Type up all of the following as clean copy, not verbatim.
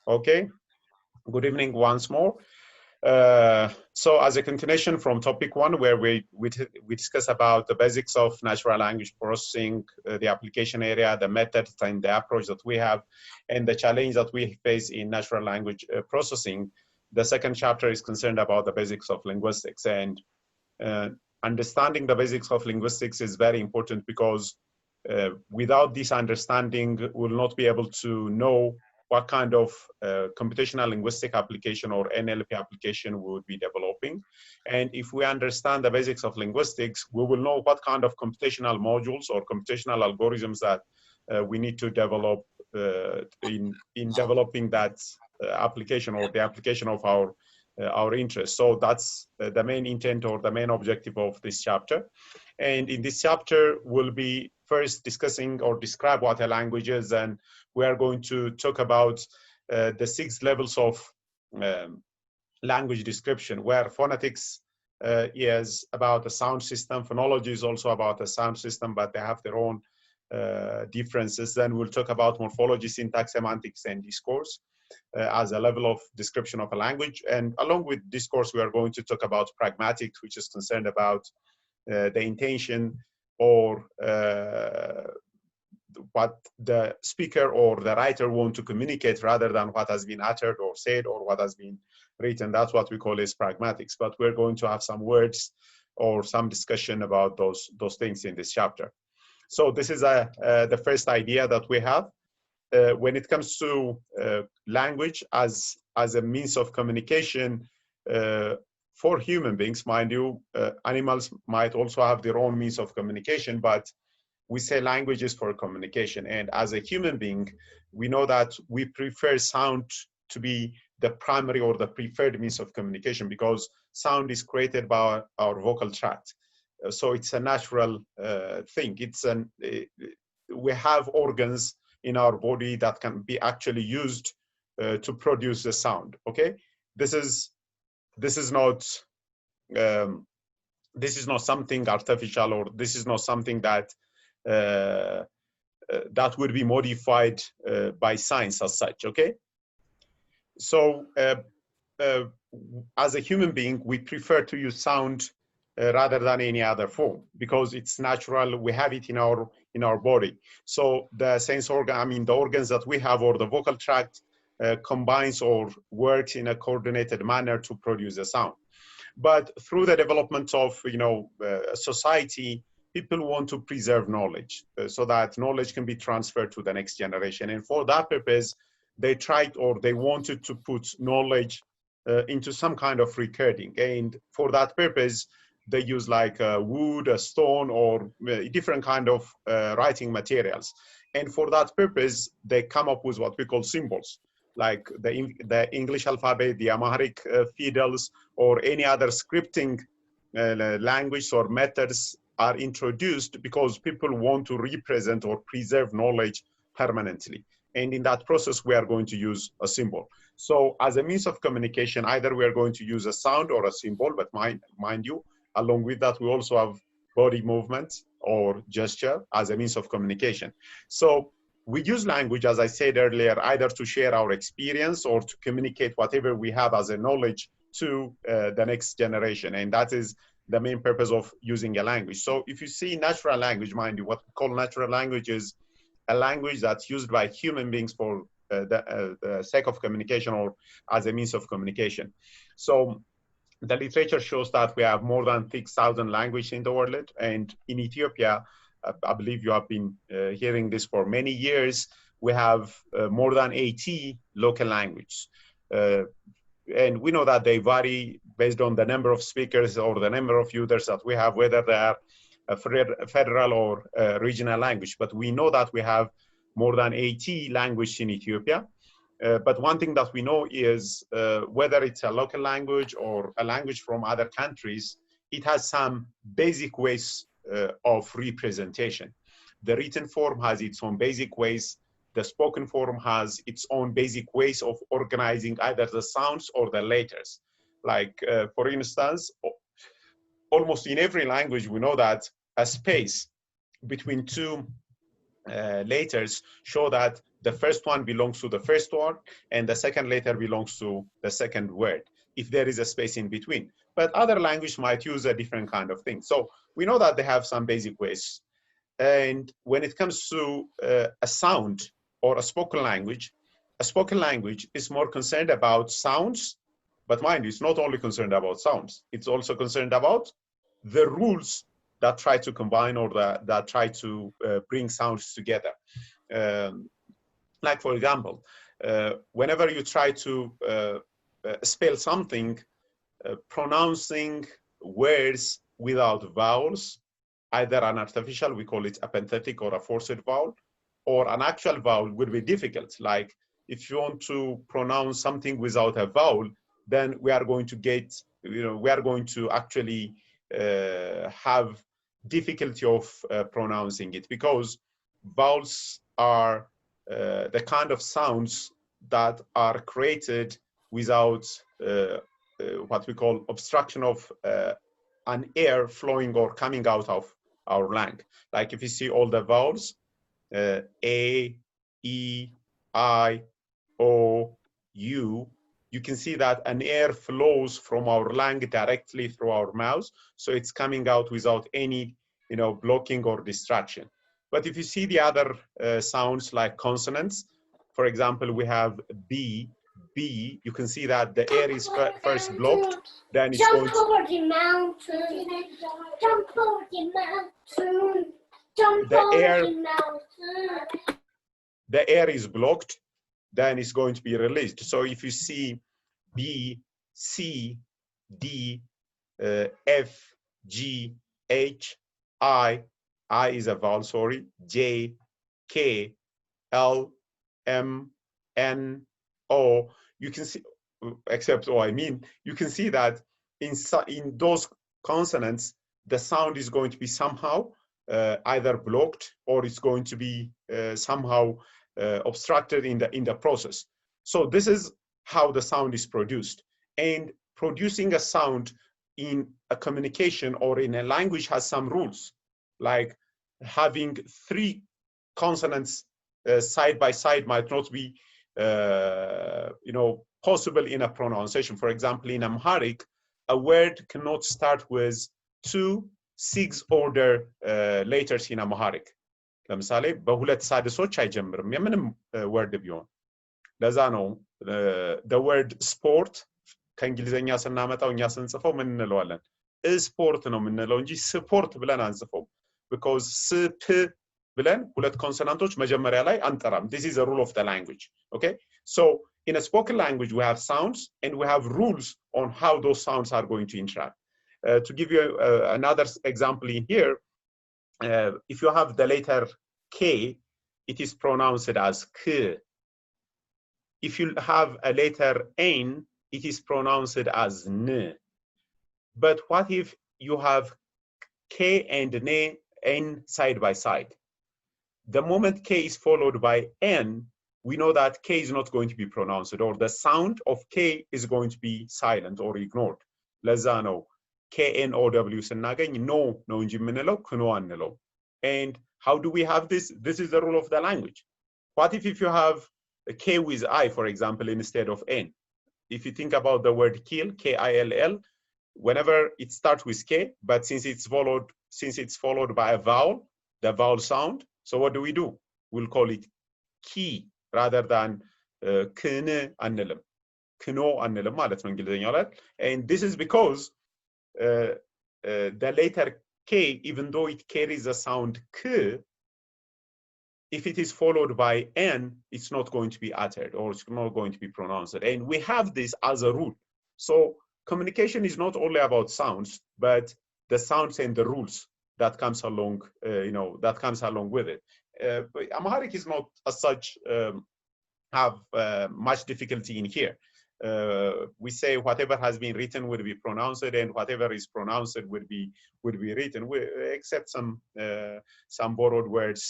Okay, good evening once more. So as a continuation from topic one, where we discuss about the basics of natural language processing, the application area, the methods and the approach that we have, and the challenge that we face in natural language processing. The second chapter is concerned about the basics of linguistics, and understanding the basics of linguistics is very important because without this understanding, we'll not be able to know what kind of computational linguistic application or NLP application we would be developing. And if we understand the basics of linguistics, we will know what kind of computational modules or computational algorithms that we need to develop in developing that application or the application of our interest. So that's the main intent or the main objective of this chapter. And in this chapter, we'll be first discussing or describe what a language is, and we are going to talk about the 6 levels of language description, where phonetics is about the sound system. Phonology is also about the sound system, but they have their own differences. Then we'll talk about morphology, syntax, semantics, and discourse as a level of description of a language. And along with discourse, we are going to talk about pragmatics, which is concerned about the intention or what the speaker or the writer want to communicate rather than what has been uttered or said or what has been written. That's what we call as pragmatics. But we're going to have some words or some discussion about those things in this chapter. So this is the first idea that we have. When it comes to language as a means of communication, for human beings, mind you, animals might also have their own means of communication, but we say language is for communication. And as a human being, we know that we prefer sound to be the primary or the preferred means of communication because sound is created by our vocal tract. So it's a natural thing. We have organs in our body that can be actually used to produce the sound. Okay, this is not something artificial, or this is not something that that would be modified by science as such. Okay, so as a human being, we prefer to use sound rather than any other form because it's natural. We have it in our body. So the sense organ, the organs that we have, or the vocal tract, combines or works in a coordinated manner to produce a sound. But through the development of society, people want to preserve knowledge so that knowledge can be transferred to the next generation. And for that purpose, they wanted to put knowledge into some kind of recording. And for that purpose, they use like wood, a stone, or different kind of writing materials. And for that purpose, they come up with what we call symbols, like the English alphabet, the Amharic fiddles, or any other scripting language or methods are introduced because people want to represent or preserve knowledge permanently. And in that process, we are going to use a symbol. So as a means of communication, either we are going to use a sound or a symbol, but mind you, along with that, we also have body movement or gesture as a means of communication. So we use language, as I said earlier, either to share our experience or to communicate whatever we have as a knowledge to the next generation. And that is the main purpose of using a language. So if you see natural language, mind you, what we call natural language is a language that's used by human beings for the sake of communication or as a means of communication. So the literature shows that we have more than 6,000 languages in the world. And in Ethiopia, I believe you have been hearing this for many years, we have more than 80 local languages. And we know that they vary based on the number of speakers or the number of users that we have, whether they are a federal or regional language. But we know that we have more than 80 languages in Ethiopia. But one thing that we know is whether it's a local language or a language from other countries, it has some basic ways of representation. The written form has its own basic ways. The spoken form has its own basic ways of organizing either the sounds or the letters. Like, for instance, almost in every language, we know that a space between two letters show that the first one belongs to the first word, and the second letter belongs to the second word, if there is a space in between. But other language might use a different kind of thing. So we know that they have some basic ways. And when it comes to a sound or a spoken language is more concerned about sounds, but mind you, it's not only concerned about sounds, it's also concerned about the rules that try to combine or that try to bring sounds together. Like for example, whenever you try to spell something, pronouncing words without vowels, either an artificial, we call it a penthetic or a forced vowel, or an actual vowel would be difficult. Like if you want to pronounce something without a vowel, then we are going to get, we are going to actually have difficulty of pronouncing it, because vowels are the kind of sounds that are created without what we call obstruction of an air flowing or coming out of our lung. Like if you see all the vowels, A, E, I, O, U, you can see that an air flows from our lung directly through our mouth. So it's coming out without any, blocking or distraction. But if you see the other sounds like consonants, for example, we have B, you can see that the air is first blocked, then it's going to... Jump over the mountain, jump over the mountain, jump over the mountain. The air is blocked, then it's going to be released. So if you see B, C, D, F, G, H, I is a vowel, sorry, J, K, L, M, N, O, you can see, except O, you can see that in those consonants, the sound is going to be somehow either blocked or it's going to be somehow obstructed in the process. So this is how the sound is produced. And producing a sound in a communication or in a language has some rules, like having 3 consonants side by side might not be possible in a pronunciation. For example, in Amharic, a word cannot start with 2 6 order letters in Amharic. ለምሳሌ በሁለት ሳድሶች አይጀምርም የምንም ወርድ ቢሆን። ለዛ ነው the word sport ከእንግሊዘኛ ስናመጣው እኛ ስንጽፈው ምን እንለዋለን? ስፖርት ነው የምንለው እንጂ ስፖርት ብለን አንጽፈው። because ስፕ ብለን ሁለት ኮንሶናንቶች መጀመሪያ ላይ አንጠራም። This is a rule of the language. Okay, so in a spoken language we have sounds and we have rules on how those sounds are going to interact. To give you another example in here, if you have the letter K, it is pronounced as K. If you have a letter N, it is pronounced as N. But what if you have K and N side by side? The moment K is followed by N, we know that K is not going to be pronounced, or the sound of K is going to be silent or ignored. ለዛ ነው KNOW ስናገኝ no ነው እንጂ የምንለው ክኖ አንለው. And how do we have this? This is the rule of the language. What if you have a K with I, for example, instead of N? If you think about the word kill, K-I-L-L, whenever it starts with K, but since it's followed by a vowel, the vowel sound, so what do? We'll call it key rather than ክን አንልም. ክኖ አንልም ማለት ነው እንግሊዘኛው ላይ. And this is because the letter K, even though it carries the sound K, if it is followed by N, it's not going to be uttered or it's not going to be pronounced. And we have this as a rule. So communication is not only about sounds, but the sounds and the rules that comes along, with it. Amharic is not as such have much difficulty in here. We say whatever has been written will be pronounced, and whatever is pronounced will be written, except some borrowed words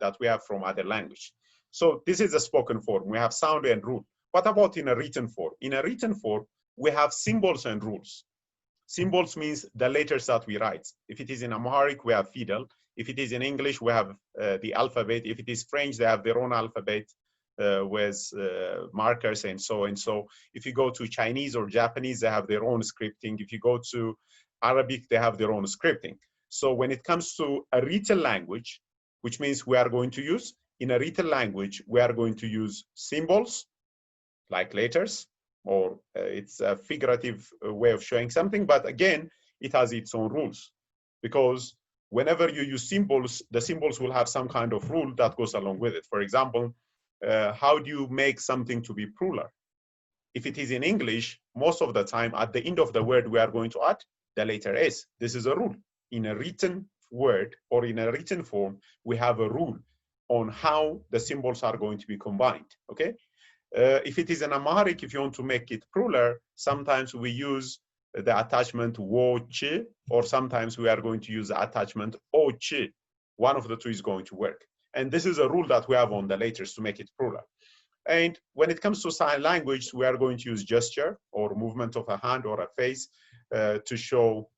that we have from other language. So this is a spoken form. We have sound and rule. What about in a written form? In a written form, we have symbols and rules. Symbols means the letters that we write. If it is in Amharic, we have Fidel. If it is in English, we have the alphabet. If it is French, they have their own alphabet. with markers and so and so. If you go to Chinese or Japanese, they have their own scripting. If you go to Arabic, they have their own scripting. So when it comes to a written language, which means we are going to use, in a written language, we are going to use symbols like letters, or it's a figurative way of showing something, but again, it has its own rules, because whenever you use symbols, the symbols will have some kind of rule that goes along with it. For example, how do you make something to be plural? If it is in English, most of the time at the end of the word, we are going to add the letter S. This is a rule. In a written word or in a written form, we have a rule on how the symbols are going to be combined, okay? If it is an Amharic, if you want to make it plural, sometimes we use the attachment wo chi, or sometimes we are going to use the attachment o chi. One of the two is going to work. And this is a rule that we have on the letters to make it plural. And when it comes to sign language, we are going to use gesture or movement of a hand or a face to show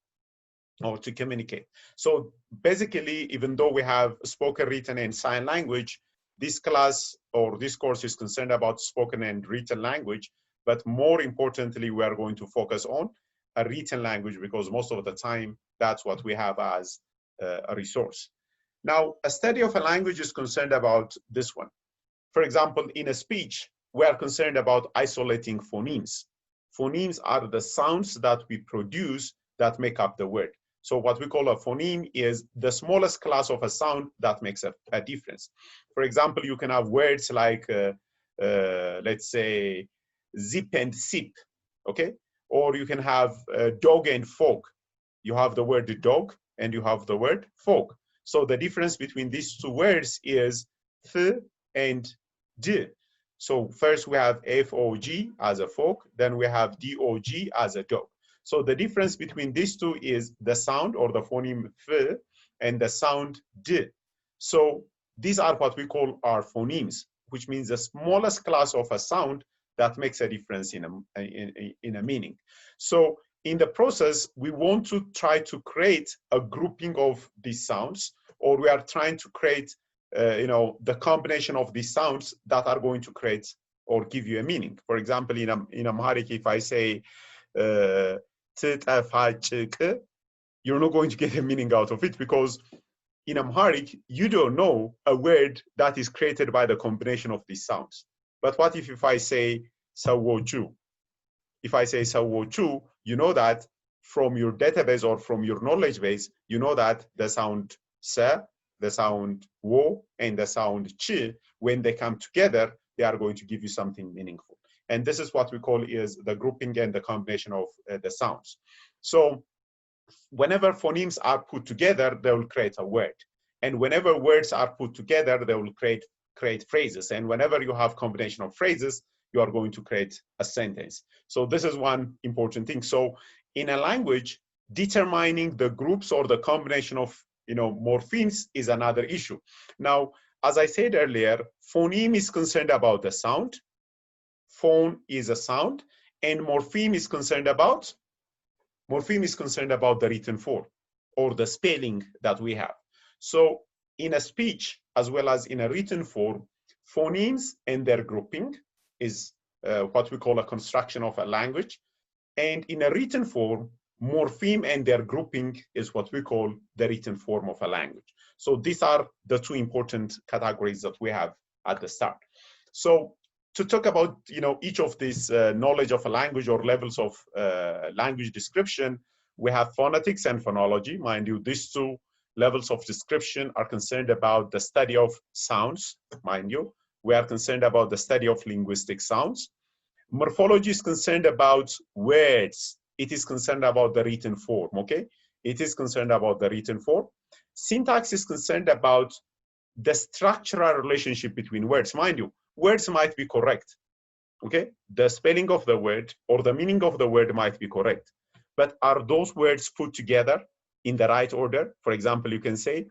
or to communicate. So basically, even though we have spoken, written, and sign language, this class or this course is concerned about spoken and written language, but more importantly, we are going to focus on a written language because most of the time, that's what we have as a resource. Now, a study of a language is concerned about this one. For example, in a speech, we are concerned about isolating phonemes. Phonemes are the sounds that we produce that make up the word. So what we call a phoneme is the smallest class of a sound that makes a difference. For example, you can have words like, let's say, zip and sip, okay? Or you can have dog and fog. You have the word dog and you have the word fog. So the difference between these two words is th and d. So first we have F-O-G as a fog, then we have D-O-G as a dog. So the difference between these two is the sound or the phoneme f and the sound d. So these are what we call our phonemes, which means the smallest class of a sound that makes a difference in a meaning. So in the process, we want to try to create a grouping of these sounds, or we are trying to create the combination of these sounds that are going to create or give you a meaning. For example, in Amharic, if I say, you're not going to get a meaning out of it because in Amharic, you don't know a word that is created by the combination of these sounds. But what if I say sawochu? If I say sawochu, you know that from your database or from your knowledge base, you know that the sound sa, the sound wo, and the sound chi, when they come together, they are going to give you something meaningful. And this is what we call is the grouping and the combination of the sounds. So whenever phonemes are put together, they will create a word. And whenever words are put together, they will create phrases. And whenever you have combination of phrases, you are going to create a sentence. So this is one important thing. So in a language, determining the groups or the combination of morphemes is another issue. Now, as I said earlier, phoneme is concerned about the sound. Phone is a sound, and morpheme is concerned about the written form or the spelling that we have. So in a speech as well as in a written form, phonemes and their grouping is what we call a construction of a language. And in a written form, morpheme and their grouping is what we call the written form of a language. So these are the two important categories that we have at the start. So to talk about each of these knowledge of a language or levels of language description, we have phonetics and phonology. Mind you, these two levels of description are concerned about the study of sounds. Mind you, we are concerned about the study of linguistic sounds. Morphology is concerned about words. It is concerned about the written form, okay? It is concerned about the written form. Syntax is concerned about the structural relationship between words. Mind you, words might be correct, okay? The spelling of the word or the meaning of the word might be correct. But are those words put together in the right order? For example, you can say,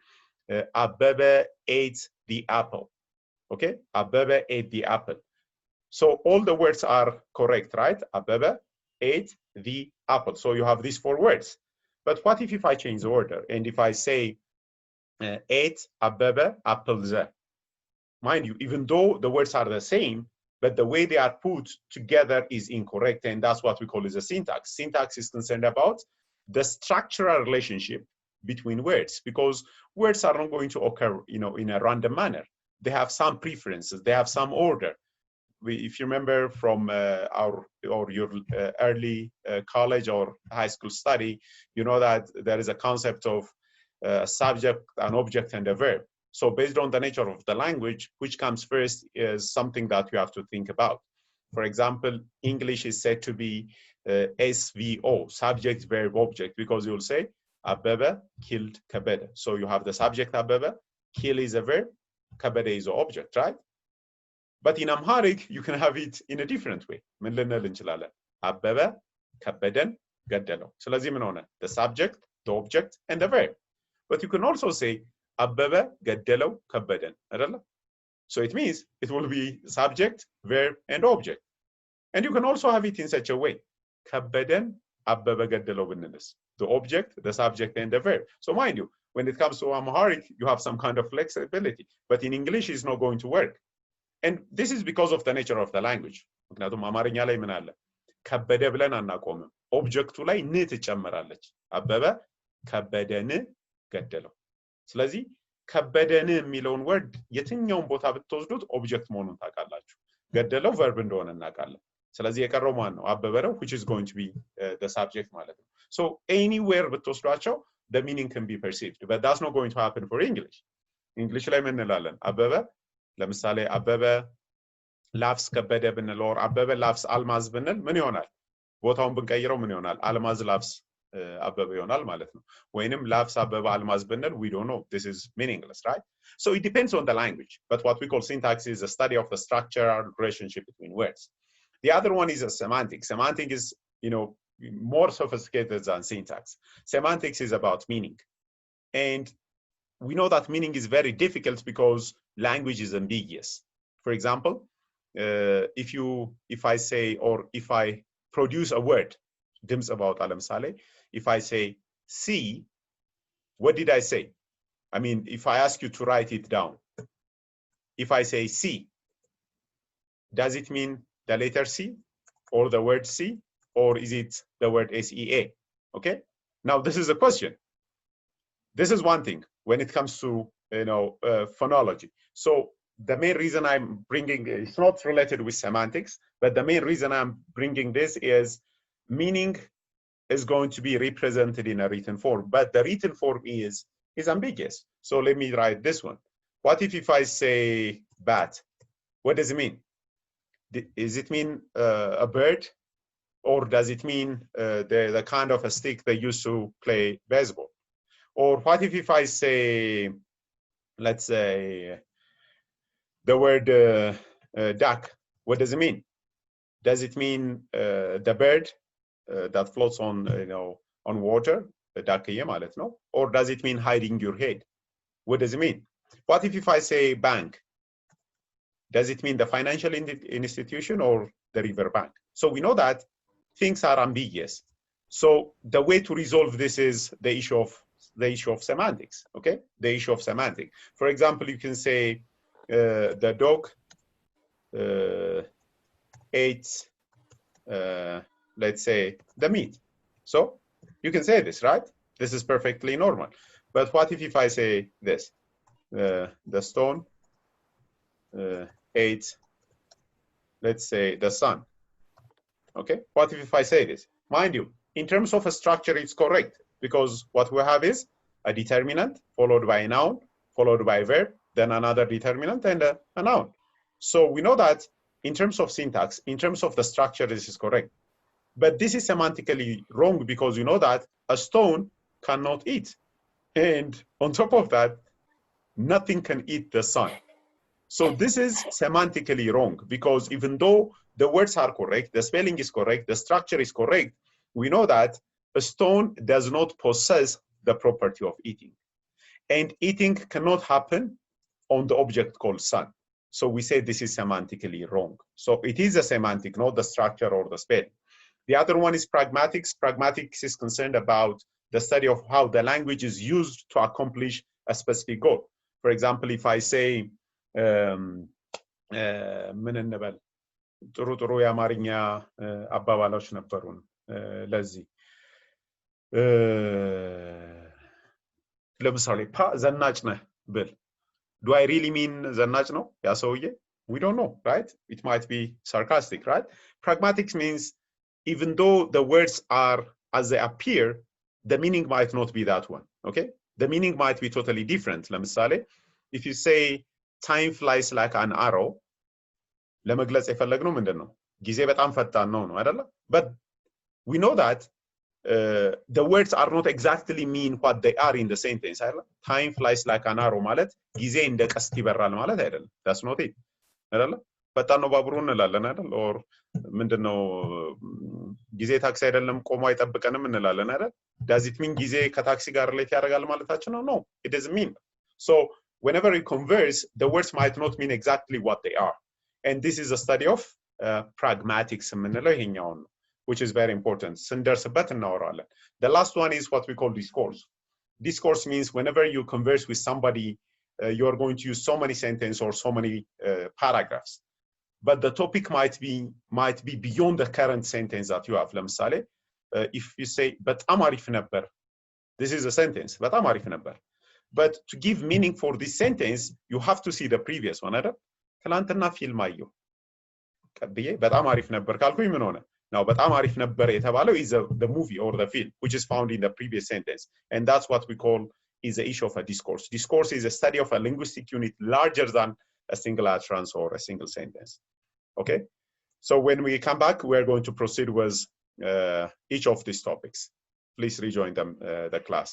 Abebe ate the apple, okay? Abebe ate the apple. So all the words are correct, right? Abebe ate the apple. So you have these four words. But what if I change the order? And if I say, ate Abebe apples? Mind you, even though the words are the same, but the way they are put together is incorrect, and that's what we call is a syntax. Syntax is concerned about the structural relationship between words, because words are not going to occur, in a random manner. They have some preferences, they have some order. If you remember from your early college or high school study, you know that there is a concept of a subject, an object, and a verb. So based on the nature of the language, which comes first is something that you have to think about. For example, English is said to be SVO, subject, verb, object, because you'll say, Abebe killed Kabede. So you have the subject Abebe, kill is a verb, Kabede is an object, right? But in Amharic, you can have it in a different way. ምን ልንል እንችላለን? አበበ ከበደን ገደለው። ስለዚህ ምን ሆነ? The subject, the object, and the verb. But you can also say አበበ ገደለው ከበደን, አይደለ? So it means it will be subject, verb, and object. And you can also have it in such a way. ከበደን አበበ ገደለው ብንልስ? The object, the subject, and the verb. So mind you, when it comes to Amharic, you have some kind of flexibility. But in English, it's not going to work. And this is because of the nature of the language. ምክንያቱም አማርኛ ላይ ምን አለ? ከበደ ብለን አናቆምም። ኦብጀክቱ ላይ ን ትጨምራለች። አበበ ከበደን ገደለው። ስለዚህ ከበደን የሚለውን ወርድ የትኛውን ቦታ ብትወስዱት ኦብጀክት መሆኑን ታውቃላችሁ። ገደለው ቨርብ እንደሆነ እናውቃለን። ስለዚህ የቀረው ማን ነው? አበበ ነው, which is going to be the subject ማለት ነው። So anywhere ብትወስዷቸው the meaning can be perceived, but that's not going to happen for English. English ላይ ምን እንላለን? አበበ ለምሳሌ አበበ ላፍስ ከበደ ብንል or አበበ ላፍስ አልማዝ ብንል ምን ይሆናል? ቦታውን ብንቀይረው ምን ይሆናል? አልማዝ ላፍስ አበበ ይሆናል ማለት ነው። ወይንም ላፍስ አበበ አልማዝ ብንል we don't know, this is meaningless, right? So it depends on the language, but what we call syntax is a study of the structural relationship between words. The other one is a semantics. Semantics is, more sophisticated than syntax. Semantics is about meaning. And we know that meaning is very difficult because language is ambiguous. For example, if I say, or if I produce a word, ድምፅ about ለምሳሌ, if I say see, what did I say? I mean, if I ask you to write it down, if I say see, does it mean the letter C or the word see, or is it the word SEA? Okay, now this is a question. This is one thing when it comes to phonology. So the main reason I'm bringing, it's not related with semantics, but the main reason I'm bringing this is meaning is going to be represented in a written form, but the written form is ambiguous. So let me write this one. What if I say bat? What does it mean? Does it mean a bird, or does it mean the kind of a stick they used to play baseball? Or what if I say, let's say, the word duck? What does it mean? Does it mean the bird that floats on water, the duck, or does it mean hiding your head? What does it mean? What if I say bank? Does it mean the financial institution or the river bank? So we know that things are ambiguous. So the way to resolve this is the issue of semantics. Okay, the issue of semantics. For example, you can say the dog ate, let's say, the meat. So you can say this, right? This is perfectly normal. But what if I say this? The stone ate, let's say, the sun. Okay, what if I say this? Mind you, in terms of a structure, it's correct, because what we have is a determinant followed by a noun, followed by a verb, then another determinant and a noun. So we know that in terms of syntax, in terms of the structure, this is correct. But this is semantically wrong, because you know that a stone cannot eat. And on top of that, nothing can eat the sun. So this is semantically wrong, because even though the words are correct, the spelling is correct, the structure is correct, we know that a stone does not possess the property of eating. And eating cannot happen on the object called sun. So we say this is semantically wrong. So it is a semantic, not the structure or the spelling. The other one is pragmatics. Pragmatics is concerned about the study of how the language is used to accomplish a specific goal. For example, if I say ምን እንበል ጥሩ ጥሩ የአማርኛ አባባሎች ነበሩን ለዚህ ለምሳሌ ዘናጭ ነህ ብል do I really mean ዘናጭ ነው ያ ሰውዬ? We don't know, right? It might be sarcastic, right? Pragmatics means even though the words are as they appear, the meaning might not be that one, okay? The meaning might be totally different. ለምሳሌ if you say time flies like an arrow, ለመግለጽ የፈለግነው ምንድነው? ጊዜ በጣም ፈጣን ነው አይደለ? But we know that the words are not exactly mean what they are in the sentence አይደለ? Time flies like an arrow ማለት ጊዜ እንደ ቀስት ይበራል ማለት አይደለም። That's not it. አይደለ? ፈጣን ነው ባቡሩ እንላለን አይደል? or ምንድነው ጊዜ ታክሲ አይደለም ቆሞ አይጠብቀንም እንላለን አይደል? Does it mean ጊዜ ከታክሲ ጋር ሪሌት ያደርጋል ማለታችን ነው? No, it doesn't mean. So whenever you converse, the words might not mean exactly what they are. And this is a study of pragmatics የምንለው ይሄኛውን ነው, which is very important. ስንደርስበት እናወራለን. The last one is what we call discourse. Discourse means whenever you converse with somebody, you're going to use so many sentences or so many paragraphs. But the topic might be beyond the current sentence that you have. ለምሳሌ if you say በጣም አሪፍ ነበር, this is a sentence. በጣም አሪፍ ነበር. But to give meaning for this sentence, you have to see the previous one. አይደል? ትላንትና ፊልም አየሁ ቀብዬ በጣም አሪፍ ነበር ካልኩኝ ምን ሆነ? Now በጣም አሪፍ ነበር የተባለው is the movie or the film which is found in the previous sentence, and that's what we call is the issue of a discourse. Discourse is a study of a linguistic unit larger than a single utterance or a single sentence. Okay, so when we come back, we're going to proceed with each of these topics. Please rejoin them, the class.